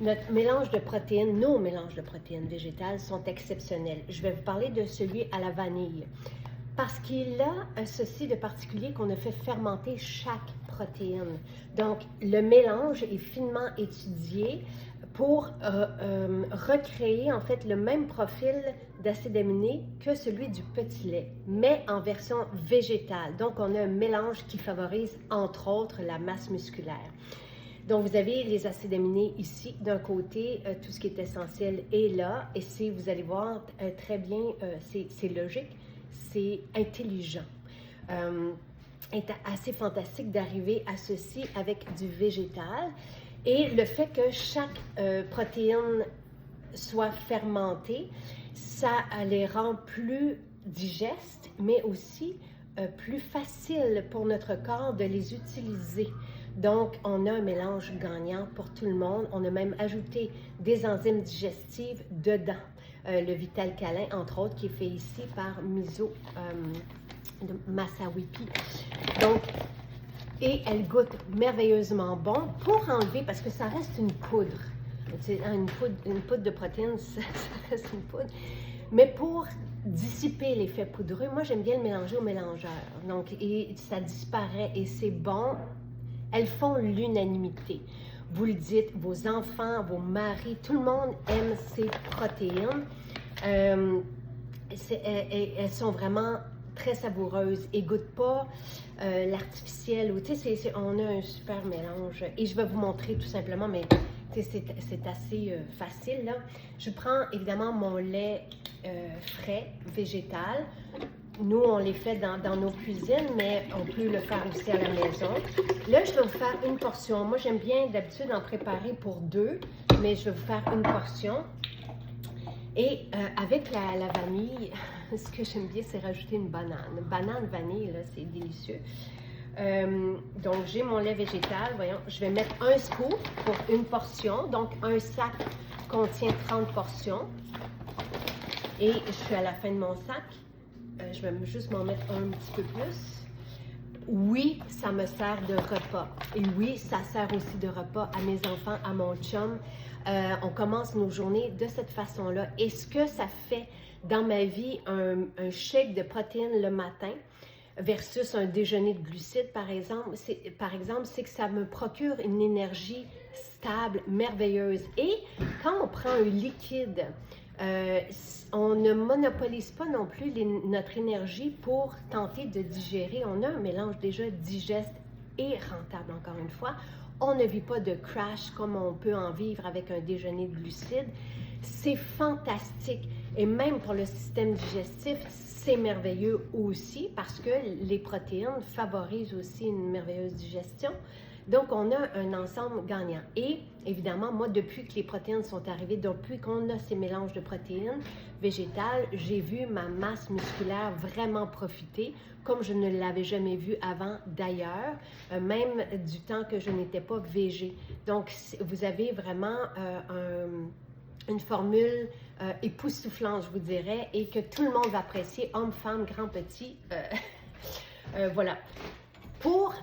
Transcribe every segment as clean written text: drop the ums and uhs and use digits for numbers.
Notre mélange de protéines, nos mélanges de protéines végétales sont exceptionnels. Je vais vous parler de celui à la vanille. Parce qu'il a ceci de particulier qu'on a fait fermenter chaque protéine. Donc, le mélange est finement étudié pour recréer en fait le même profil d'acides aminés que celui du petit lait, mais en version végétale. Donc, on a un mélange qui favorise entre autres la masse musculaire. Donc, vous avez les acides aminés ici. D'un côté, tout ce qui est essentiel est là. Et si vous allez voir très bien, c'est logique, c'est intelligent. C'est assez fantastique d'arriver à ceci avec du végétal. Et le fait que chaque protéine soit fermentée, ça les rend plus digestes, mais aussi plus facile pour notre corps de les utiliser. Donc, on a un mélange gagnant pour tout le monde. On a même ajouté des enzymes digestives dedans. Le Vital Câlin, entre autres, qui est fait ici par Miso de Masawipi. Donc, et elle goûte merveilleusement bon pour enlever, parce que ça reste une poudre. Une poudre de protéines, ça reste une poudre. Mais pour dissiper l'effet poudreux, moi j'aime bien le mélanger au mélangeur. Donc, et ça disparaît et c'est bon. Elles font l'unanimité. Vous le dites, vos enfants, vos maris, tout le monde aime ces protéines. Elles sont vraiment très savoureuses et goûtent pas l'artificiel. On a un super mélange. Et je vais vous montrer tout simplement, mais c'est assez facile, là. Je prends évidemment mon lait frais, végétal. Nous, on les fait dans nos cuisines, mais on peut le faire aussi à la maison. Là, je vais vous faire une portion. Moi, j'aime bien d'habitude en préparer pour deux, mais je vais vous faire une portion. Et avec la vanille, ce que j'aime bien, c'est rajouter une banane. Banane vanille, là, c'est délicieux. Donc, j'ai mon lait végétal. Voyons, je vais mettre un scoop pour une portion. Donc, un sac contient 30 portions. Et je suis à la fin de mon sac. Je vais juste m'en mettre un petit peu plus. Oui, ça me sert de repas. Et oui, ça sert aussi de repas à mes enfants, à mon chum. On commence nos journées de cette façon-là. Et ce que ça fait dans ma vie, un shake de protéines le matin versus un déjeuner de glucides, par exemple, c'est que ça me procure une énergie stable, merveilleuse. Et quand on prend un liquide, on ne monopolise pas non plus notre énergie pour tenter de digérer. On a un mélange déjà digeste et rentable, encore une fois. On ne vit pas de crash comme on peut en vivre avec un déjeuner de glucides. C'est fantastique. Et même pour le système digestif, c'est merveilleux aussi parce que les protéines favorisent aussi une merveilleuse digestion. Donc, on a un ensemble gagnant. Et évidemment, moi, depuis que les protéines sont arrivées, depuis qu'on a ces mélanges de protéines végétales, j'ai vu ma masse musculaire vraiment profiter, comme je ne l'avais jamais vu avant d'ailleurs, même du temps que je n'étais pas végé. Donc, vous avez vraiment une formule époustouflante, je vous dirais, et que tout le monde va apprécier, homme, femme, grand, petit. Voilà. Pour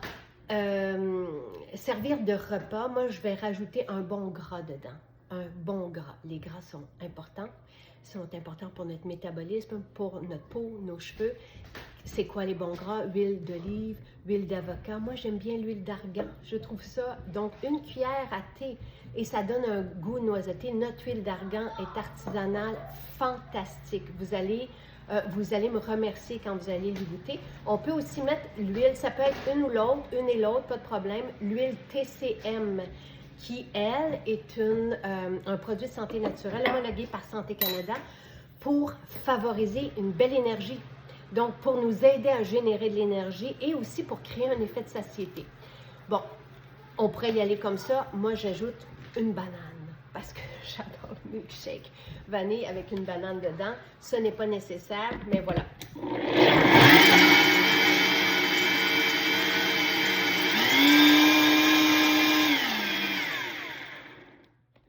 servir de repas, moi, je vais rajouter un bon gras dedans. Un bon gras. Les gras sont importants pour notre métabolisme, pour notre peau, nos cheveux. C'est quoi les bons gras? Huile d'olive, huile d'avocat. Moi, j'aime bien l'huile d'argan. Je trouve ça, donc, une cuillère à thé et ça donne un goût noisetté. Notre huile d'argan est artisanale, fantastique. Vous allez me remercier quand vous allez l'y goûter. On peut aussi mettre l'huile, ça peut être une ou l'autre, une et l'autre, pas de problème. L'huile TCM, qui, elle, est un produit de santé naturelle homologué par Santé Canada pour favoriser une belle énergie. Donc, pour nous aider à générer de l'énergie et aussi pour créer un effet de satiété. Bon, on pourrait y aller comme ça. Moi, j'ajoute une banane parce que j'adore le milkshake vanille avec une banane dedans. Ce n'est pas nécessaire, mais voilà.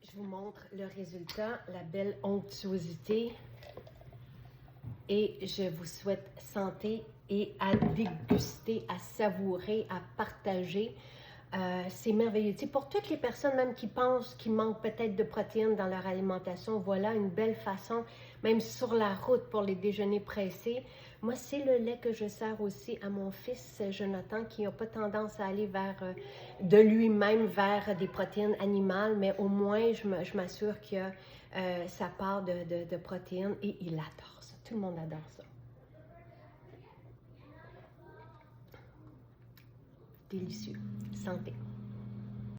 Je vous montre le résultat, la belle onctuosité. Et je vous souhaite santé et à déguster, à savourer, à partager. C'est merveilleux. Tu sais, pour toutes les personnes même qui pensent qu'il manque peut-être de protéines dans leur alimentation, voilà une belle façon, même sur la route pour les déjeuners pressés. Moi, c'est le lait que je sers aussi à mon fils Jonathan, qui n'a pas tendance à aller vers, de lui-même vers des protéines animales, mais au moins, je m'assure qu'il a sa part de protéines et il adore ça. Tout le monde adore ça. Délicieux. Santé.